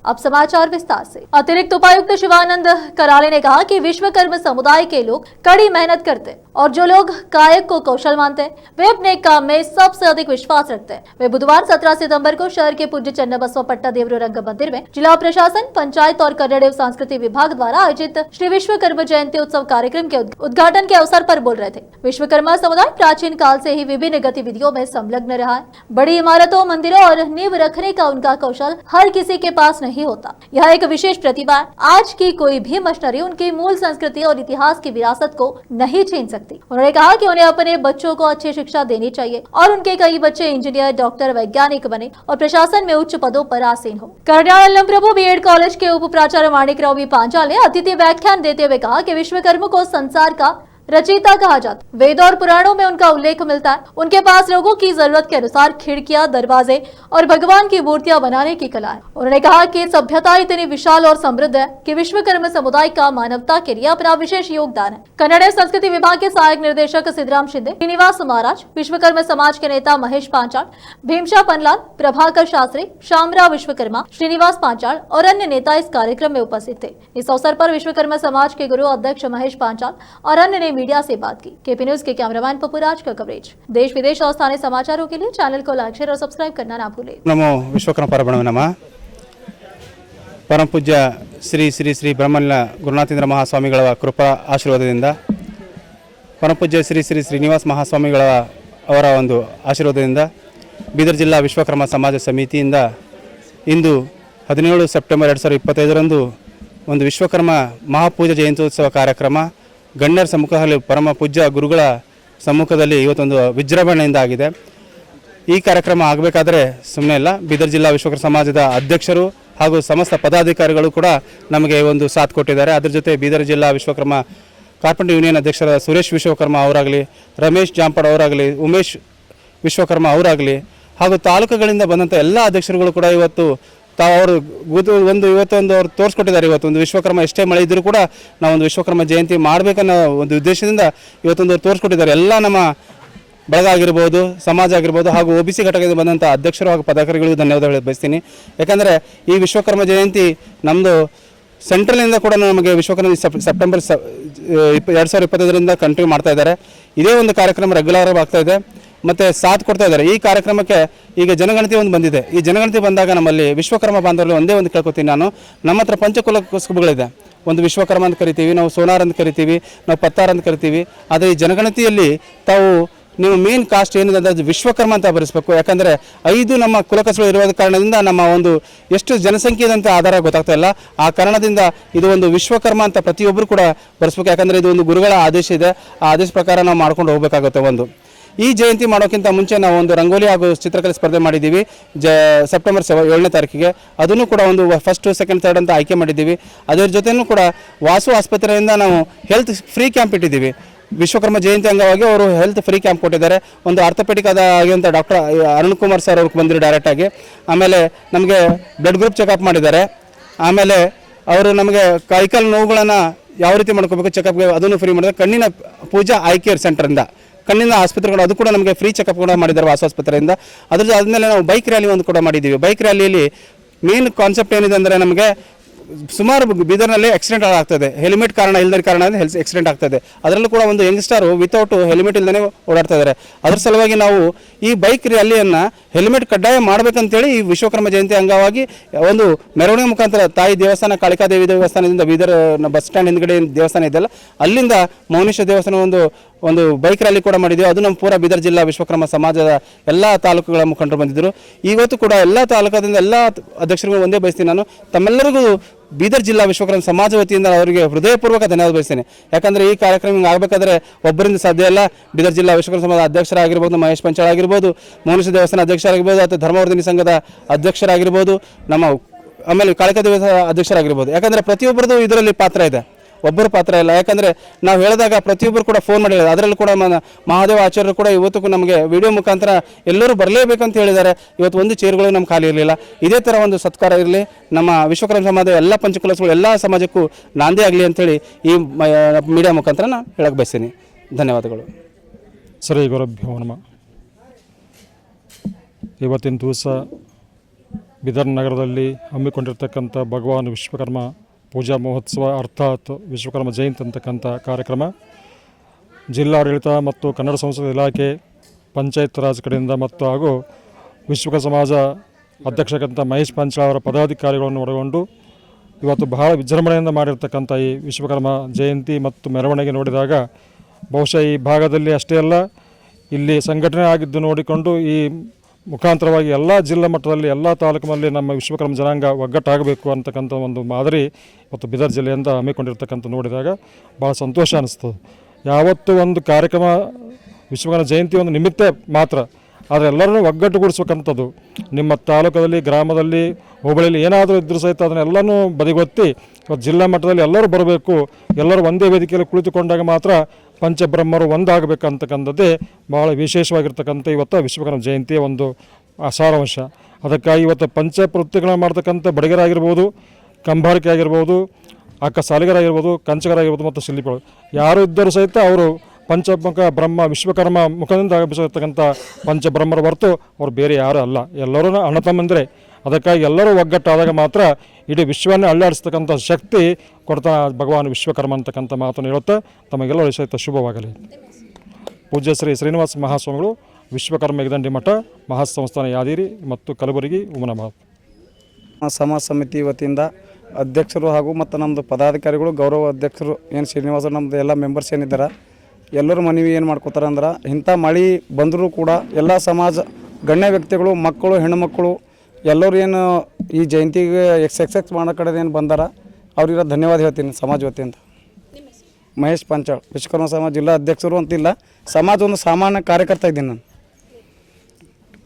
अब समाचार विस्तार से। अतिरिक्त उपायुक्त शिवानंद कराले ने कहा कि विश्वकर्मा समुदाय के लोग कड़ी मेहनत करते हैं और जो लोग कायक को कौशल मानते हैं वे अपने काम में सबसे अधिक विश्वास रखते हैं। वे बुधवार 17 सितंबर को शहर के पूज्य चन्नबसव पट्टा देवरू रंग मंदिर में जिला प्रशासन, पंचायत और कन्नड़ सांस्कृतिक विभाग द्वारा आयोजित श्री विश्वकर्मा जयंती उत्सव कार्यक्रम के उद्घाटन के अवसर पर बोल रहे थे। विश्वकर्मा समुदाय प्राचीन काल से ही विभिन्न गतिविधियों में संलग्न रहा है। बड़ी इमारतों, मंदिरों और नींव रखने का उनका कौशल हर किसी के पास नहीं होता। यह एक विशेष प्रतिभा है। आज की कोई भी मशीनरी उनकी मूल संस्कृति और इतिहास की विरासत को नहीं छीन सकती। उन्होंने कहा कि उन्हें अपने बच्चों को अच्छी शिक्षा देनी चाहिए और उनके कई बच्चे इंजीनियर, डॉक्टर, वैज्ञानिक बने और प्रशासन में उच्च पदों पर आसीन हो। कर्नाल प्रभु बीएड कॉलेज के उप प्राचार्य माणिकराव बी पांचाल ने अतिथि व्याख्यान देते हुए कहा कि विश्वकर्मा को संसार का रचयिता कहा जाता। वेद और पुराणों में उनका उल्लेख मिलता है। उनके पास लोगों की जरूरत के अनुसार खिड़कियां, दरवाजे और भगवान की मूर्तियां बनाने की कला है। उन्होंने कहा कि सभ्यता इतनी विशाल और समृद्ध है कि विश्वकर्मा समुदाय का मानवता के लिए अपना विशेष योगदान है। कन्नड़ संस्कृति विभाग के सहायक निर्देशक सिद्धराम शिंदे, श्रीनिवास महाराज, विश्वकर्मा समाज के नेता महेश पांचाल, भीमशा पनलाल, प्रभाकर शास्त्री, शामराव विश्वकर्मा, श्रीनिवास पांचाल और अन्य नेता इस कार्यक्रम में उपस्थित थे। इस अवसर पर विश्वकर्मा समाज के गुरु अध्यक्ष महेश पांचाल और अन्य ने मीडिया से बात की। केपी न्यूज के कैमरामैन पपुराज का कवरेज। देश विदेश और स्थानीय समाचारों के लिए चैनल को लाइक, शेयर और सब्सक्राइब करना ना भूलें। नमो विश्वकर्मा परब्रह्मणे नमः। परम पूज्य श्री श्री श्री ब्रह्मण्य ಗುರುನಾಥೇಂದ್ರ ಮಹಾಸ್ವಾಮಿಗಳ ಕೃಪಾ ಆಶೀರ್ವಾದದಿಂದ, ಪರಮ ಪೂಜ್ಯ ಶ್ರೀ ಶ್ರೀ ಶ್ರೀನಿವಾಸ ಮಹಾಸ್ವಾಮಿಗಳ ಅವರ ಒಂದು ಆಶೀರ್ವಾದದಿಂದ ಬೀದರ್ ಜಿಲ್ಲಾ ವಿಶ್ವಕರ್ಮ ಸಮಾಜ ಸಮಿತಿಯಿಂದ ಇಂದು 17 ಸೆಪ್ಟೆಂಬರ್ 2025ರಂದು ಒಂದು ವಿಶ್ವಕರ್ಮ ಮಹಾಪೂಜಾ ಜಯಂತ್ಯೋತ್ಸವ ಕಾರ್ಯಕ್ರಮ ಗಣ್ಯರ ಸಮ್ಮುಖದಲ್ಲಿ ಪರಮ ಪೂಜ್ಯ ಗುರುಗಳ ಸಮ್ಮುಖದಲ್ಲಿ ಇವತ್ತೊಂದು ವಿಜೃಂಭಣೆಯಿಂದ ಆಗಿದೆ। ಈ ಕಾರ್ಯಕ್ರಮ ಆಗಬೇಕಾದ್ರೆ ಸುಮ್ಮನೆ ಇಲ್ಲ, ಬೀದರ್ ಜಿಲ್ಲಾ ವಿಶ್ವಕರ್ಮ ಸಮಾಜದ ಅಧ್ಯಕ್ಷರು ಹಾಗೂ ಸಮಸ್ತ ಪದಾಧಿಕಾರಿಗಳು ಕೂಡ ನಮಗೆ ಒಂದು ಸಾಥ್ ಕೊಟ್ಟಿದ್ದಾರೆ। ಅದರ ಜೊತೆ ಬೀದರ್ ಜಿಲ್ಲಾ ವಿಶ್ವಕರ್ಮ ಕಾರ್ಪೆಂಟರ್ ಯೂನಿಯನ್ ಅಧ್ಯಕ್ಷರಾದ ಸುರೇಶ್ ವಿಶ್ವಕರ್ಮ ಅವರಾಗಲಿ, ರಮೇಶ್ ಜಾಂಪಡ್ ಅವರಾಗಲಿ, ಉಮೇಶ್ ವಿಶ್ವಕರ್ಮ ಅವರಾಗಲಿ ಹಾಗೂ ತಾಲೂಕುಗಳಿಂದ ಬಂದಂಥ ಎಲ್ಲ ಅಧ್ಯಕ್ಷರುಗಳು ಕೂಡ ಇವತ್ತು ಅವರು ಇವತ್ತೊಂದು ಅವ್ರು ತೋರಿಸ್ಕೊಟ್ಟಿದ್ದಾರೆ। ಇವತ್ತೊಂದು ವಿಶ್ವಕರ್ಮ ಎಷ್ಟೇ ಮಳೆ ಇದ್ದರೂ ಕೂಡ ನಾವೊಂದು ವಿಶ್ವಕರ್ಮ ಜಯಂತಿ ಮಾಡಬೇಕನ್ನೋ ಒಂದು ಉದ್ದೇಶದಿಂದ ಇವತ್ತೊಂದು ಅವ್ರು ತೋರಿಸ್ಕೊಟ್ಟಿದ್ದಾರೆ। ಎಲ್ಲ ನಮ್ಮ ಬಳಗ ಆಗಿರ್ಬೋದು, ಸಮಾಜ ಆಗಿರ್ಬೋದು ಹಾಗೂ OBC ಘಟಕದಿಂದ ಬಂದಂಥ ಅಧ್ಯಕ್ಷರು ಹಾಗೂ ಪದಾಧಿಕಾರಿಗಳಿಗೂ ಧನ್ಯವಾದ ಬಯಸ್ತೀನಿ। ಯಾಕಂದರೆ ಈ ವಿಶ್ವಕರ್ಮ ಜಯಂತಿ ನಮ್ಮದು ಸೆಂಟ್ರಲ್ನಿಂದ ಕೂಡ ನಮಗೆ ವಿಶ್ವಕರ್ಮ ಸೆಪ್ಟೆಂಬರ್ 2025ರಿಂದ ಕಂಟಿನ್ಯೂ ಮಾಡ್ತಾ ಇದ್ದಾರೆ। ಇದೇ ಒಂದು ಕಾರ್ಯಕ್ರಮ ರೆಗ್ಯುಲರ್ ಆಗ್ತಾ ಇದೆ ಮತ್ತು ಸಾಥ್ ಕೊಡ್ತಾ ಇದ್ದಾರೆ। ಈ ಕಾರ್ಯಕ್ರಮಕ್ಕೆ ಈಗ ಜನಗಣತಿ ಒಂದು ಬಂದಿದೆ। ಈ ಜನಗಣತಿ ಬಂದಾಗ ನಮ್ಮಲ್ಲಿ ವಿಶ್ವಕರ್ಮ ಬಾಂಧವರಲ್ಲಿ ಒಂದೇ ಒಂದು ಕೇಳ್ಕೊತೀನಿ ನಾನು, ನಮ್ಮ ಹತ್ರ ಪಂಚಕುಲ ಕಸುಬುಗಳಿದೆ। ಒಂದು ವಿಶ್ವಕರ್ಮ ಅಂತ ಕರಿತೀವಿ, ನಾವು ಸೋನಾರ್ ಅಂತ ಕರಿತೀವಿ, ನಾವು ಪತ್ತಾರ್ ಅಂತ ಕರಿತೀವಿ। ಆದರೆ ಈ ಜನಗಣತಿಯಲ್ಲಿ ತಾವು ನೀವು ಮೇನ್ ಕಾಸ್ಟ್ ಏನಿದೆ ಅಂದರೆ ವಿಶ್ವಕರ್ಮ ಅಂತ ಬರೆಸಬೇಕು। ಯಾಕಂದರೆ 5 ನಮ್ಮ ಕುಲಕಸುಗಳು ಇರುವ ಕಾರಣದಿಂದ ನಮ್ಮ ಒಂದು ಎಷ್ಟು ಜನಸಂಖ್ಯೆ ಅಂತ ಆಧಾರ ಗೊತ್ತಾಗ್ತಾ ಇಲ್ಲ। ಆ ಕಾರಣದಿಂದ ಇದು ಒಂದು ವಿಶ್ವಕರ್ಮ ಅಂತ ಪ್ರತಿಯೊಬ್ಬರು ಕೂಡ ಬರೆಸ್ಬೇಕು। ಯಾಕಂದರೆ ಇದು ಒಂದು ಗುರುಗಳ ಆದೇಶ ಇದೆ, ಆ ಆದೇಶ ಪ್ರಕಾರ ನಾವು ಮಾಡ್ಕೊಂಡು ಹೋಗಬೇಕಾಗುತ್ತೆ। ಒಂದು ಈ ಜಯಂತಿ ಮಾಡೋಕ್ಕಿಂತ ಮುಂಚೆ ನಾವು ಒಂದು ರಂಗೋಲಿ ಹಾಗೂ ಚಿತ್ರಕಲೆ ಸ್ಪರ್ಧೆ ಮಾಡಿದ್ದೀವಿ ಸೆಪ್ಟೆಂಬರ್ 7ನೇ ತಾರೀಕಿಗೆ। ಅದನ್ನು ಕೂಡ ಒಂದು ಫಸ್ಟ್, ಸೆಕೆಂಡ್, ಥರ್ಡ್ ಅಂತ ಆಯ್ಕೆ ಮಾಡಿದ್ದೀವಿ। ಅದರ ಜೊತೆನೂ ಕೂಡ ವಾಸು ಆಸ್ಪತ್ರೆಯಿಂದ ನಾವು ಹೆಲ್ತ್ ಫ್ರೀ ಕ್ಯಾಂಪ್ ಇಟ್ಟಿದ್ದೀವಿ। ವಿಶ್ವಕರ್ಮ ಜಯಂತಿ ಅಂಗವಾಗಿ ಅವರು ಹೆಲ್ತ್ ಫ್ರೀ ಕ್ಯಾಂಪ್ ಕೊಟ್ಟಿದ್ದಾರೆ। ಒಂದು ಆರ್ಥೋಪೆಡಿಕ್ ಆಗಿರುವಂಥ ಡಾಕ್ಟರ್ ಅರುಣ್ ಕುಮಾರ್ ಸರ್ ಅವ್ರಿಗೆ ಬಂದಿರು ಡೈರೆಕ್ಟಾಗಿ। ಆಮೇಲೆ ನಮಗೆ ಬ್ಲಡ್ ಗ್ರೂಪ್ ಚೆಕಪ್ ಮಾಡಿದ್ದಾರೆ। ಆಮೇಲೆ ಅವರು ನಮಗೆ ಕೈಕಾಲು ನೋವುಗಳನ್ನು ಯಾವ ರೀತಿ ಮಾಡ್ಕೋಬೇಕು ಚೆಕಪ್ಗೆ ಅದನ್ನು ಫ್ರೀ ಮಾಡಿದ್ದಾರೆ। ಕಣ್ಣಿನ ಪೂಜಾ ಐ ಕೇರ್ ಸೆಂಟರಿಂದ, ಕಣ್ಣಿನ ಆಸ್ಪತ್ರೆಗಳು ಅದು ಕೂಡ ನಮಗೆ ಫ್ರೀ ಚೆಕಪ್ ಕೂಡ ಮಾಡಿದ್ದಾರೆ ವಾಸು ಆಸ್ಪತ್ರೆಯಿಂದ। ಅದಾದಮೇಲೆ ನಾವು ಬೈಕ್ ರ್ಯಾಲಿ ಒಂದು ಕೂಡ ಮಾಡಿದ್ದೀವಿ। ಬೈಕ್ ರ್ಯಾಲಿಯಲ್ಲಿ ಮೇನ್ ಕಾನ್ಸೆಪ್ಟ್ ಏನಿದೆ ಅಂದರೆ ನಮಗೆ ಸುಮಾರು ಬೀದರ್ನಲ್ಲಿ ಆಕ್ಸಿಡೆಂಟ್ ಆಗ್ತದೆ, ಹೆಲ್ಮೆಟ್ ಕಾರಣ ಇಲ್ಲದ ಕಾರಣ ಆಕ್ಸಿಡೆಂಟ್ ಆಗ್ತದೆ। ಅದರಲ್ಲೂ ಕೂಡ ಒಂದು ಯಂಗ್ಸ್ಟರು ವಿತೌಟ್ ಹೆಲ್ಮೆಟ್ ಇಲ್ಲದೇ ಓಡಾಡ್ತಾ ಇದ್ದಾರೆ। ಅದರ ಸಲುವಾಗಿ ನಾವು ಈ ಬೈಕ್ ರ್ಯಾಲಿಯನ್ನು ಹೆಲ್ಮೆಟ್ ಕಡ್ಡಾಯ ಮಾಡಬೇಕಂತೇಳಿ ಈ ವಿಶ್ವಕರ್ಮ ಜಯಂತಿ ಅಂಗವಾಗಿ ಒಂದು ಮೆರವಣಿಗೆ ಮುಖಾಂತರ ತಾಯಿ ದೇವಸ್ಥಾನ, ಕಾಳಿಕಾದೇವಿ ದೇವಸ್ಥಾನದಿಂದ ಬೀದರ್ ಬಸ್ ಸ್ಟ್ಯಾಂಡ್ ಹಿಂದ್ಗಡೆ ದೇವಸ್ಥಾನ ಇದೆಯಲ್ಲ ಅಲ್ಲಿಂದ ಮೌನೇಶ್ವರ ದೇವಸ್ಥಾನ ಒಂದು ಬೈಕ್ ರ್ಯಾಲಿ ಕೂಡ ಮಾಡಿದ್ದೀವಿ। ಅದು ನಮ್ಮ ಪೂರ ಬೀದರ್ ಜಿಲ್ಲಾ ವಿಶ್ವಕರ್ಮ ಸಮಾಜದ ಎಲ್ಲ ತಾಲೂಕುಗಳ ಮುಖಂಡರು ಬಂದಿದ್ದರು। ಇವತ್ತು ಕೂಡ ಎಲ್ಲ ತಾಲೂಕದಿಂದ ಎಲ್ಲ ಅಧ್ಯಕ್ಷರುಗಳು ಒಂದೇ ಬಯಸ್ತೀನಿ ನಾನು, ತಮ್ಮೆಲ್ಲರಿಗೂ ಬೀದರ್ ಜಿಲ್ಲಾ ವಿಶ್ವಕರ್ಮ ಸಮಾಜ ವತಿಯಿಂದ ಅವರಿಗೆ ಹೃದಯಪೂರ್ವಕ ಧನ್ಯವಾದ ಬಯಸ್ತೇನೆ। ಯಾಕಂದರೆ ಈ ಕಾರ್ಯಕ್ರಮ ಆಗಬೇಕಾದ್ರೆ ಒಬ್ಬರಿಂದ ಸಾಧ್ಯ ಇಲ್ಲ। ಬೀದರ್ ಜಿಲ್ಲಾ ವಿಶ್ವಕರ್ಮ ಸಮಾಜ ಅಧ್ಯಕ್ಷರಾಗಿರ್ಬೋದು, ಮಹೇಶ್ ಪಂಚಾಳ್ ಆಗಿರ್ಬೋದು, ಮೌನೇಶ್ವರ ದೇವಸ್ಥಾನ ಅಧ್ಯಕ್ಷರಾಗಿರ್ಬೋದು, ಅಥವಾ ಧರ್ಮವರ್ಧಿನಿ ಸಂಘದ ಅಧ್ಯಕ್ಷರಾಗಿರ್ಬೋದು, ನಮ್ಮ ಆಮೇಲೆ ಕಾಳಿಕಾದೇವಿ ಅಧ್ಯಕ್ಷರಾಗಿರ್ಬೋದು। ಯಾಕಂದರೆ ಪ್ರತಿಯೊಬ್ಬರದು ಇದರಲ್ಲಿ ಪಾತ್ರ ಇದೆ, ಒಬ್ಬರು ಪಾತ್ರ ಇಲ್ಲ। ಯಾಕಂದರೆ ನಾವು ಹೇಳಿದಾಗ ಪ್ರತಿಯೊಬ್ಬರು ಕೂಡ ಫೋನ್ ಮಾಡಿ, ಅದರಲ್ಲೂ ಕೂಡ ಮಹಾದೇವ ಆಚಾರ್ಯರು ಕೂಡ ಇವತ್ತು ನಮಗೆ ವಿಡಿಯೋ ಮುಖಾಂತರ ಎಲ್ಲರೂ ಬರಲೇಬೇಕಂತ ಹೇಳಿದ್ದಾರೆ। ಇವತ್ತು ಒಂದು ಚೇರ್ಗಳು ನಮ್ಮ ಖಾಲಿ ಇರಲಿಲ್ಲ। ಇದೇ ಥರ ಒಂದು ಸತ್ಕಾರ ಇರಲಿ, ನಮ್ಮ ವಿಶ್ವಕರ್ಮ ಸಮಾಜದ ಎಲ್ಲ ಪಂಚಕುಲಗಳು ಎಲ್ಲ ಸಮಾಜಕ್ಕೂ ನಾಂದಿ ಆಗಲಿ ಅಂತೇಳಿ ಈ ಮೀಡಿಯಾ ಮುಖಾಂತರ ನಾನು ಹೇಳಕ್ಕೆ ಬಯಸ್ತೀನಿ। ಧನ್ಯವಾದಗಳು। ಶ್ರೀ ಗುರುಭ್ಯೋ ನಮಃ। ಇವತ್ತಿನ ದಿವಸ ಬೀದರ್ ನಗರದಲ್ಲಿ ಹಮ್ಮಿಕೊಂಡಿರ್ತಕ್ಕಂಥ ಭಗವಾನ್ ವಿಶ್ವಕರ್ಮ ಪೂಜಾ ಮಹೋತ್ಸವ ಅರ್ಥಾತ್ ವಿಶ್ವಕರ್ಮ ಜಯಂತಿ ಅಂತಕ್ಕಂಥ ಕಾರ್ಯಕ್ರಮ ಜಿಲ್ಲಾಡಳಿತ ಮತ್ತು ಕನ್ನಡ ಸಂಸ್ಕೃತಿ ಇಲಾಖೆ ಪಂಚಾಯತ್ ರಾಜ್ ಕಡೆಯಿಂದ ಮತ್ತು ಹಾಗೂ ವಿಶ್ವಕರ್ಮ ಸಮಾಜ ಅಧ್ಯಕ್ಷಕ್ಕಂಥ ಮಹೇಶ್ ಪಂಚಾಳ್ ಅವರ ಪದಾಧಿಕಾರಿಗಳನ್ನು ಒಳಗೊಂಡು ಇವತ್ತು ಬಹಳ ವಿಜೃಂಭಣೆಯಿಂದ ಮಾಡಿರ್ತಕ್ಕಂಥ ಈ ವಿಶ್ವಕರ್ಮ ಜಯಂತಿ ಮತ್ತು ಮೆರವಣಿಗೆ ನೋಡಿದಾಗ ಬಹುಶಃ ಈ ಭಾಗದಲ್ಲಿ ಅಷ್ಟೇ ಅಲ್ಲ ಇಲ್ಲಿ ಸಂಘಟನೆ ಆಗಿದ್ದು ನೋಡಿಕೊಂಡು ಈ ಮುಖಾಂತರವಾಗಿ ಎಲ್ಲ ಜಿಲ್ಲಾ ಮಟ್ಟದಲ್ಲಿ ಎಲ್ಲ ತಾಲೂಕಿನಲ್ಲಿ ನಮ್ಮ ವಿಶ್ವಕರ್ಮ ಜನಾಂಗ ಒಗ್ಗಟ್ಟಾಗಬೇಕು ಅಂತಕ್ಕಂಥ ಒಂದು ಮಾದರಿ ಇವತ್ತು ಬೀದರ್ ಜಿಲ್ಲೆಯಿಂದ ಹಮ್ಮಿಕೊಂಡಿರ್ತಕ್ಕಂಥ ನೋಡಿದಾಗ ಭಾಳ ಸಂತೋಷ ಅನ್ನಿಸ್ತದೆ. ಯಾವತ್ತೂ ಒಂದು ಕಾರ್ಯಕ್ರಮ ವಿಶ್ವಕರ್ಮ ಜಯಂತಿ ಒಂದು ನಿಮಿತ್ತ ಮಾತ್ರ, ಆದರೆ ಎಲ್ಲರನ್ನೂ ಒಗ್ಗಟ್ಟುಗೂಡಿಸ್ಬೇಕಂಥದ್ದು. ನಿಮ್ಮ ತಾಲೂಕದಲ್ಲಿ, ಗ್ರಾಮದಲ್ಲಿ, ಹೋಬಳಿಯಲ್ಲಿ ಏನಾದರೂ ಇದ್ದರೂ ಸಹಿತ ಅದನ್ನೆಲ್ಲನೂ ಬದಿಗೊತ್ತಿ ಇವತ್ತು ಜಿಲ್ಲಾ ಮಟ್ಟದಲ್ಲಿ ಎಲ್ಲರೂ ಬರಬೇಕು, ಎಲ್ಲರೂ ಒಂದೇ ವೇದಿಕೆಯಲ್ಲಿ ಕುಳಿತುಕೊಂಡಾಗ ಮಾತ್ರ ಪಂಚಬ್ರಹ್ಮರು ಒಂದಾಗಬೇಕಂತಕ್ಕಂಥದ್ದೇ ಭಾಳ ವಿಶೇಷವಾಗಿರ್ತಕ್ಕಂಥ ಇವತ್ತು ವಿಶ್ವಕರ್ಮ ಜಯಂತಿಯ ಒಂದು ಸಾರಾಂಶ. ಅದಕ್ಕಾಗಿ ಇವತ್ತು ಪಂಚಪ್ರವೃತ್ತಿಗಳನ್ನ ಮಾಡ್ತಕ್ಕಂಥ ಬಡಗರಾಗಿರ್ಬೋದು, ಕಂಬಾರಿಕೆ ಆಗಿರ್ಬೋದು, ಅಕ್ಕ ಸಾಲಿಗರಾಗಿರ್ಬೋದು, ಕಂಚಗರಾಗಿರ್ಬೋದು ಮತ್ತು ಶಿಲ್ಪಿಗಳು ಯಾರು ಇದ್ದರೂ ಸಹಿತ ಅವರು ಪಂಚಮುಖ ಬ್ರಹ್ಮ ವಿಶ್ವಕರ್ಮ ಮುಖದಿಂದ ಆಗಮಿಸಿರ್ತಕ್ಕಂಥ ಪಂಚಬ್ರಹ್ಮರ ಹೊರತು ಅವ್ರು ಬೇರೆ ಯಾರೂ ಅಲ್ಲ, ಎಲ್ಲರೂ ಅಣ್ಣ ತಮ್ಮಂದರೆ. ಅದಕ್ಕಾಗಿ ಎಲ್ಲರೂ ಒಗ್ಗಟ್ಟಾದಾಗ ಮಾತ್ರ ಇಡೀ ವಿಶ್ವವನ್ನೇ ಅಲ್ಲಾಡಿಸ್ತಕ್ಕಂಥ ಶಕ್ತಿ ಕೊಡ್ತಾ ಭಗವಾನ್ ವಿಶ್ವಕರ್ಮ ಅಂತಕ್ಕಂಥ ಮಾತನ್ನು ಹೇಳುತ್ತಾ ತಮಗೆಲ್ಲರೂ ಸಹಿತ ಶುಭವಾಗಲಿ. ಪೂಜ್ಯ ಶ್ರೀ ಶ್ರೀನಿವಾಸ ಮಹಾಸ್ವಾಮಿಗಳು ವಿಶ್ವಕರ್ಮ ಯಗದಂಡಿ ಮಠ ಮಹಾಸಂಸ್ಥಾನ ಯಾದಗಿರಿ ಮತ್ತು ಕಲಬುರಗಿ ಉಮನಾಬಾದ್. ಸಮಾಜ ಸಮಿತಿ ವತಿಯಿಂದ ಅಧ್ಯಕ್ಷರು ಹಾಗೂ ಮತ್ತು ನಮ್ಮದು ಪದಾಧಿಕಾರಿಗಳು ಗೌರವ ಅಧ್ಯಕ್ಷರು ಏನು ಶ್ರೀನಿವಾಸ ನಮ್ಮದು ಎಲ್ಲ ಮೆಂಬರ್ಸ್ ಏನಿದ್ದಾರೆ ಎಲ್ಲರೂ ಮನವಿ ಏನು ಮಾಡ್ಕೋತಾರೆ ಅಂದ್ರೆ ಇಂಥ ಮಳೆ ಬಂದರೂ ಕೂಡ ಎಲ್ಲ ಸಮಾಜ ಗಣ್ಯ ವ್ಯಕ್ತಿಗಳು, ಮಕ್ಕಳು, ಹೆಣ್ಣುಮಕ್ಕಳು ಎಲ್ಲರೂ ಏನು ಈ ಜಯಂತಿಗೆ ಎಕ್ಸ್ ಮಾಡೋ ಕಡೆ ಏನು ಬಂದಾರ ಅವ್ರಿಗೆ ಧನ್ಯವಾದ ಹೇಳ್ತೀನಿ ಸಮಾಜ ವತಿಯಿಂದ. ಮಹೇಶ್ ಪಂಚಾಳ್ ವಿಶ್ವಕರ್ಮ ಸಮಾಜ ಜಿಲ್ಲಾ ಅಧ್ಯಕ್ಷರು ಅಂತಿಲ್ಲ, ಸಮಾಜ ಒಂದು ಸಾಮಾನ್ಯ ಕಾರ್ಯಕರ್ತ ಇದ್ದೀನಿ ನಾನು.